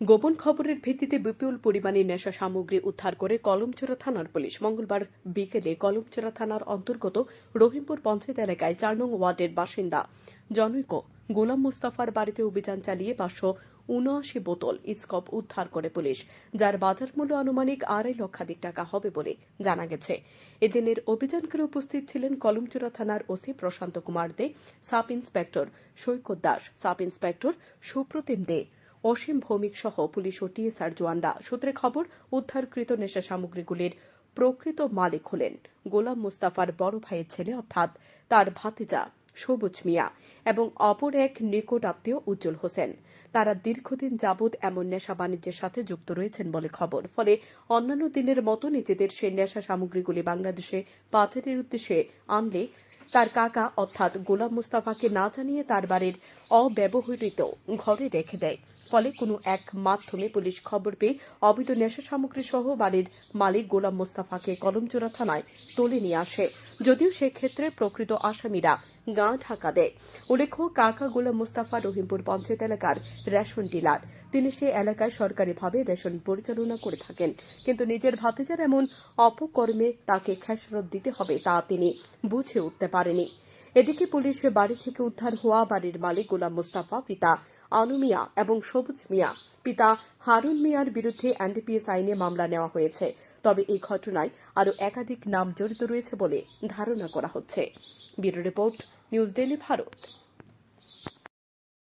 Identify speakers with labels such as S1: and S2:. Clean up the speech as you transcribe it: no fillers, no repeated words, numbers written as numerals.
S1: গোপন খবরের ভিত্তিতে বিপুল পরিমাণে নেশা সামগ্রী উদ্ধার করে কলমচোরা থানার পুলিশ মঙ্গলবার বিকেলে কলমচোরা থানার অন্তর্গত রহিমপুর পঞ্চায়েত এলাকায় ৪ নং ওয়ার্ডের বাসিন্দা জনৈক গোলাম মুস্তাফার বাড়িতে অভিযান চালিয়ে ৫৭৯ বোতল স্কপ উদ্ধার করে পুলিশ, যার বাজার মূল্য আনুমানিক ২.৫ লক্ষাধিক টাকা হবে বলে জানা গেছে। এদিনের অভিযানকালে উপস্থিত ছিলেন কলমচোরা থানার ওসি প্রশান্ত কুমার দে, সাব ইন্সপেক্টর সৈকত দাস, সাব ইন্সপেক্টর সুপ্রতিম দে, অসীম ভৌমিক সহ পুলিশ ও টিএসআর জওয়ানরা। সূত্রে খবর, উদ্ধারকৃত নেশা সামগ্রীগুলির প্রকৃত মালিক হলেন গোলাম মুস্তাফার বড় ভাইয়ের ছেলে অর্থাৎ তার ভাতিজা সবুজ মিয়া এবং অপর এক নিকট আত্মীয় উজ্জ্বল হোসেন। তারা দীর্ঘদিন যাবৎ এমন নেশা বাণিজ্যের সাথে যুক্ত রয়েছেন বলে খবর। ফলে অন্যান্য দিনের মতো নিজেদের সেই নেশা সামগ্রীগুলি বাংলাদেশে পাচারের উদ্দেশ্যে আনলে তার কাকা অর্থাৎ গোলাম মুস্তাফাকে না জানিয়ে তার বাড়ির অব্যবহৃত ঘরে রেখে দেয়। ফলে কোনো এক মাধ্যমে পুলিশ খবর পেয়ে অবৈধ নেশা সামগ্রী সহ বাড়ির মালিক গোলাম মুস্তাফাকে কলমচোরা থানায় তুলে নিয়ে আসে, যদিও সেক্ষেত্রে প্রকৃত আসামিরা গা ঢাকা দেয়। উল্লেখ্য, কাকা গোলাম মুস্তাফা রহিমপুর পঞ্চায়েত এলাকার রেশন ডিলার। তিনি সে এলাকায় সরকারিভাবে রেশন পরিচালনা করে থাকেন, কিন্তু নিজের ভাতিজার এমন অপকর্মে তাকে খেসারত দিতে হবে তা তিনি বুঝে উঠতে পারেনি। এদিকে পুলিশ বাড়ি থেকে উদ্ধার হওয়া বাড়ির মালিক গোলাম মুস্তাফা, পিতা আনু মিয়া এবং সবুজ মিয়া, পিতা হারুন মিয়ার বিরুদ্ধে এনডিপিএস আইনে মামলা নেওয়া হয়েছে। তবে এই ঘটনায় আরও একাধিক নাম জড়িত রয়েছে বলে ধারণা করা হচ্ছে। Bureau report, news daily Bharat.